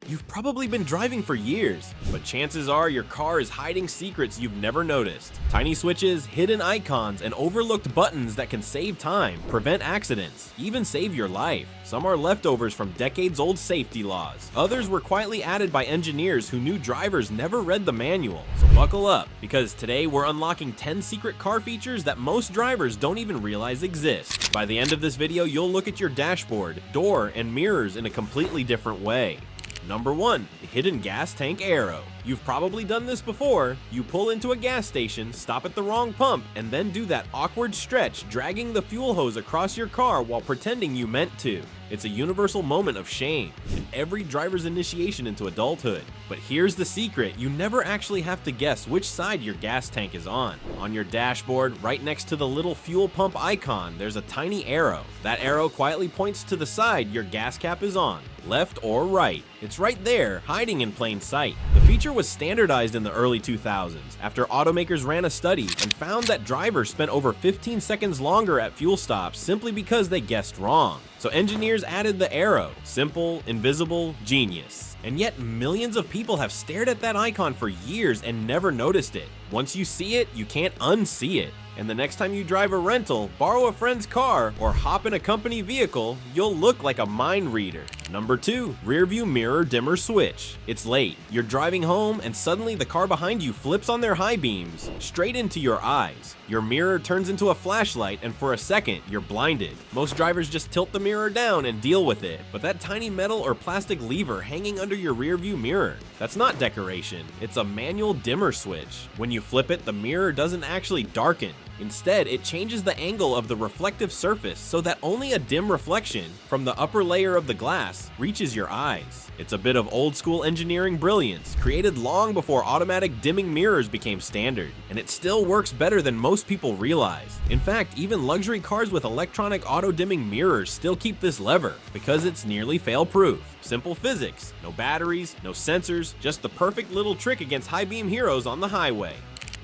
You've probably been driving for years, but chances are your car is hiding secrets you've never noticed. Tiny switches, hidden icons, and overlooked buttons that can save time, prevent accidents, even save your life. Some are leftovers from decades-old safety laws. Others were quietly added by engineers who knew drivers never read the manual. So buckle up, because today we're unlocking 10 secret car features that most drivers don't even realize exist. By the end of this video, you'll look at your dashboard, door, and mirrors in a completely different way. Number 1. The hidden gas tank arrow. You've probably done this before. You pull into a gas station, stop at the wrong pump, and then do that awkward stretch, dragging the fuel hose across your car while pretending you meant to. It's a universal moment of shame in every driver's initiation into adulthood. But here's the secret: you never actually have to guess which side your gas tank is on. On your dashboard, right next to the little fuel pump icon, there's a tiny arrow. That arrow quietly points to the side your gas cap is on, left or right. It's right there, hiding in plain sight. The feature was standardized in the early 2000s after automakers ran a study and found that drivers spent over 15 seconds longer at fuel stops simply because they guessed wrong. So engineers added the arrow. Simple, invisible, genius. And yet millions of people have stared at that icon for years and never noticed it. Once you see it, you can't unsee it. And the next time you drive a rental, borrow a friend's car, or hop in a company vehicle, you'll look like a mind reader. Number 2. Rearview mirror dimmer switch. It's late. You're driving home and suddenly the car behind you flips on their high beams straight into your eyes. Your mirror turns into a flashlight and for a second, you're blinded. Most drivers just tilt the mirror down and deal with it, but that tiny metal or plastic lever hanging under your rearview mirror, that's not decoration. It's a manual dimmer switch. When you flip it, the mirror doesn't actually darken. Instead, it changes the angle of the reflective surface so that only a dim reflection from the upper layer of the glass reaches your eyes. It's a bit of old school engineering brilliance, created long before automatic dimming mirrors became standard, and it still works better than most people realize. In fact, even luxury cars with electronic auto dimming mirrors still keep this lever because it's nearly fail-proof. Simple physics, no batteries, no sensors, just the perfect little trick against high beam heroes on the highway.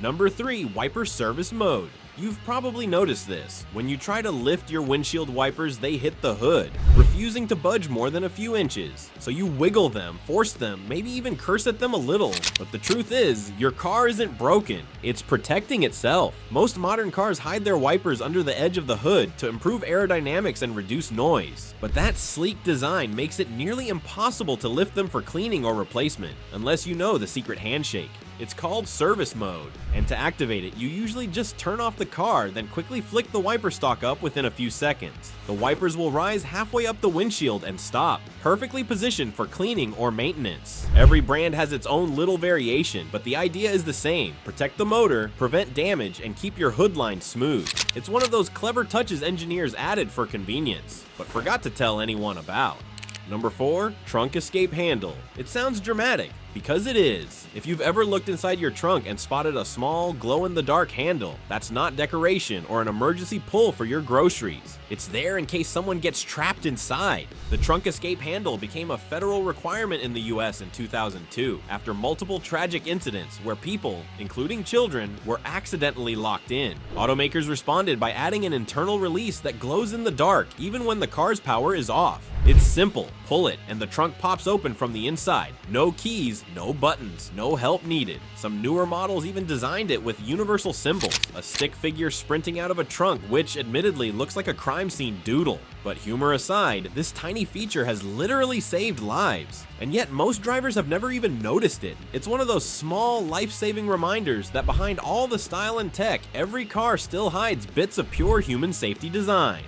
Number 3. Wiper service mode. You've probably noticed this. When you try to lift your windshield wipers, they hit the hood, refusing to budge more than a few inches. So you wiggle them, force them, maybe even curse at them a little. But the truth is, your car isn't broken. It's protecting itself. Most modern cars hide their wipers under the edge of the hood to improve aerodynamics and reduce noise. But that sleek design makes it nearly impossible to lift them for cleaning or replacement, unless you know the secret handshake. It's called service mode, and to activate it, you usually just turn off the car, then quickly flick the wiper stalk up within a few seconds. The wipers will rise halfway up the windshield and stop, perfectly positioned for cleaning or maintenance. Every brand has its own little variation, but the idea is the same: protect the motor, prevent damage, and keep your hood line smooth. It's one of those clever touches engineers added for convenience, but forgot to tell anyone about. Number 4. Trunk escape handle. It sounds dramatic, because it is. If you've ever looked inside your trunk and spotted a small, glow-in-the-dark handle, that's not decoration or an emergency pull for your groceries. It's there in case someone gets trapped inside. The trunk escape handle became a federal requirement in the US in 2002 after multiple tragic incidents where people, including children, were accidentally locked in. Automakers responded by adding an internal release that glows in the dark even when the car's power is off. It's simple. Pull it and the trunk pops open from the inside. No keys, no buttons, no help needed. Some newer models even designed it with universal symbols, a stick figure sprinting out of a trunk which admittedly looks like a crime scene doodle. But humor aside, this tiny feature has literally saved lives. And yet most drivers have never even noticed it. It's one of those small, life-saving reminders that behind all the style and tech, every car still hides bits of pure human safety design.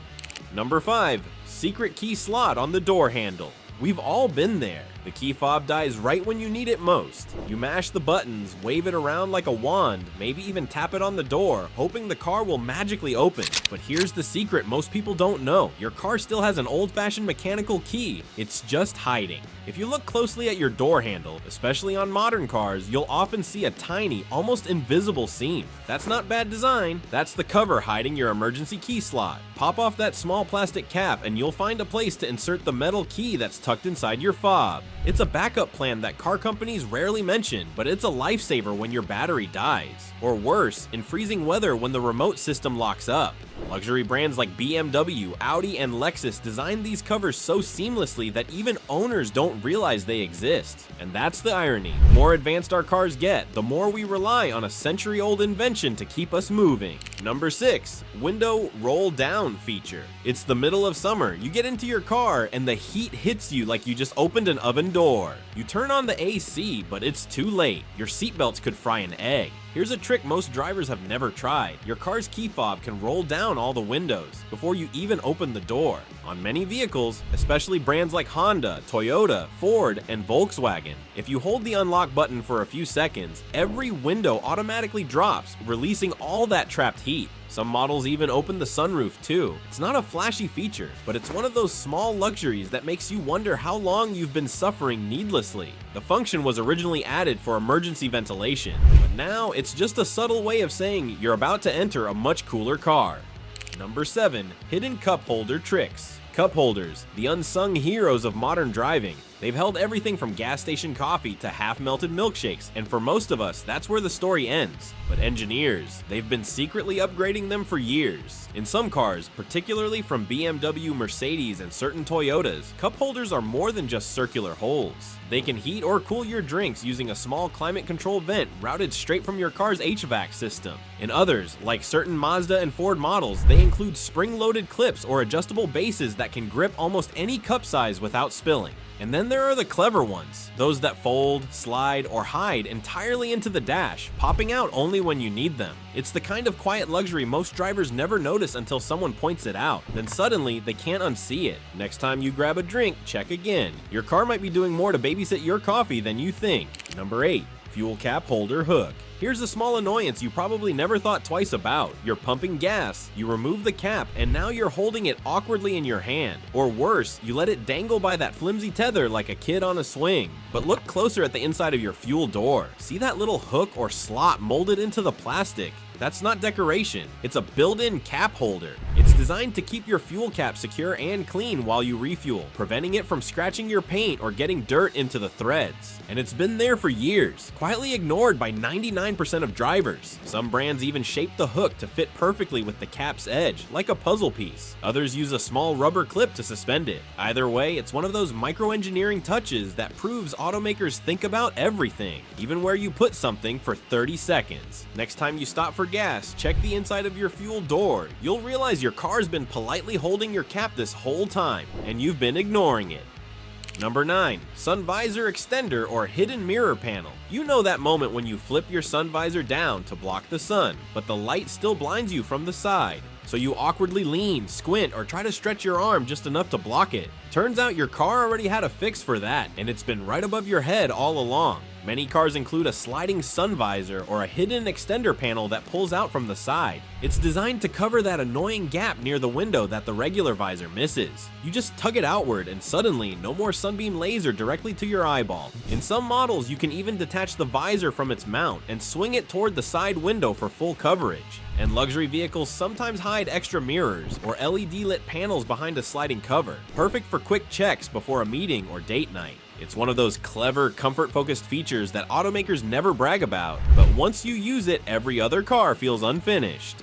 Number 5. Secret key slot on the door handle. We've all been there. The key fob dies right when you need it most. You mash the buttons, wave it around like a wand, maybe even tap it on the door, hoping the car will magically open. But here's the secret most people don't know. Your car still has an old-fashioned mechanical key. It's just hiding. If you look closely at your door handle, especially on modern cars, you'll often see a tiny, almost invisible seam. That's not bad design. That's the cover hiding your emergency key slot. Pop off that small plastic cap and you'll find a place to insert the metal key that's tucked inside your fob. It's a backup plan that car companies rarely mention, but it's a lifesaver when your battery dies. Or worse, in freezing weather when the remote system locks up. Luxury brands like BMW, Audi, and Lexus designed these covers so seamlessly that even owners don't realize they exist. And that's the irony. The more advanced our cars get, the more we rely on a century-old invention to keep us moving. Number 6. Window roll down feature. It's the middle of summer. You get into your car and the heat hits you like you just opened an oven door. You turn on the AC, but it's too late. Your seatbelts could fry an egg. Here's a trick most drivers have never tried. Your car's key fob can roll down all the windows before you even open the door. On many vehicles, especially brands like Honda, Toyota, Ford, and Volkswagen, if you hold the unlock button for a few seconds, every window automatically drops, releasing all that trapped heat. Some models even open the sunroof too. It's not a flashy feature, but it's one of those small luxuries that makes you wonder how long you've been suffering needlessly. The function was originally added for emergency ventilation, but now it's just a subtle way of saying you're about to enter a much cooler car. Number 7. Hidden cup holder tricks. Cup holders, the unsung heroes of modern driving. They've held everything from gas station coffee to half-melted milkshakes, and for most of us, that's where the story ends. But engineers, they've been secretly upgrading them for years. In some cars, particularly from BMW, Mercedes, and certain Toyotas, cup holders are more than just circular holes. They can heat or cool your drinks using a small climate-controlled vent routed straight from your car's HVAC system. In others, like certain Mazda and Ford models, they include spring-loaded clips or adjustable bases that can grip almost any cup size without spilling. And then there are the clever ones, those that fold, slide, or hide entirely into the dash, popping out only when you need them. It's the kind of quiet luxury most drivers never notice until someone points it out. Then suddenly, they can't unsee it. Next time you grab a drink, check again. Your car might be doing more to babysit your coffee than you think. Number 8. Fuel cap holder hook. Here's a small annoyance you probably never thought twice about. You're pumping gas, you remove the cap, and now you're holding it awkwardly in your hand. Or worse, you let it dangle by that flimsy tether like a kid on a swing. But look closer at the inside of your fuel door. See that little hook or slot molded into the plastic? That's not decoration, it's a built-in cap holder. It's designed to keep your fuel cap secure and clean while you refuel, preventing it from scratching your paint or getting dirt into the threads. And it's been there for years, quietly ignored by 99% of drivers. Some brands even shape the hook to fit perfectly with the cap's edge, like a puzzle piece. Others use a small rubber clip to suspend it. Either way, it's one of those micro-engineering touches that proves automakers think about everything, even where you put something for 30 seconds. Next time you stop for gas, check the inside of your fuel door. You'll realize your car's been politely holding your cap this whole time, and you've been ignoring it. Number 9. Sun visor extender or hidden mirror panel. You know that moment when you flip your sun visor down to block the sun, but the light still blinds you from the side. So you awkwardly lean, squint, or try to stretch your arm just enough to block it. Turns out your car already had a fix for that, and it's been right above your head all along. Many cars include a sliding sun visor or a hidden extender panel that pulls out from the side. It's designed to cover that annoying gap near the window that the regular visor misses. You just tug it outward and suddenly no more sunbeam laser directly to your eyeball. In some models, you can even detach the visor from its mount and swing it toward the side window for full coverage. And luxury vehicles sometimes hide extra mirrors or LED-lit panels behind a sliding cover, perfect for quick checks before a meeting or date night. It's one of those clever, comfort-focused features that automakers never brag about, but once you use it, every other car feels unfinished.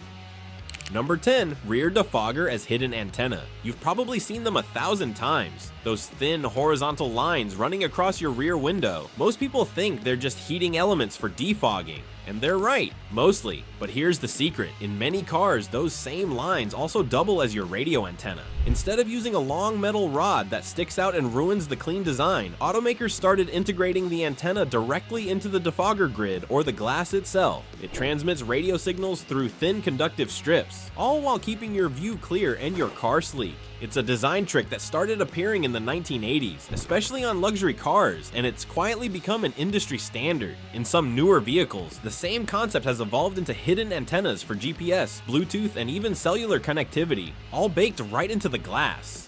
Number 10. Rear defogger as hidden antenna. You've probably seen them 1,000 times. Those thin, horizontal lines running across your rear window. Most people think they're just heating elements for defogging. And they're right, mostly. But here's the secret. In many cars, those same lines also double as your radio antenna. Instead of using a long metal rod that sticks out and ruins the clean design, automakers started integrating the antenna directly into the defogger grid or the glass itself. It transmits radio signals through thin conductive strips, all while keeping your view clear and your car sleek. It's a design trick that started appearing in the 1980s, especially on luxury cars, and it's quietly become an industry standard. In some newer vehicles, the same concept has evolved into hidden antennas for GPS, Bluetooth, and even cellular connectivity, all baked right into the glass.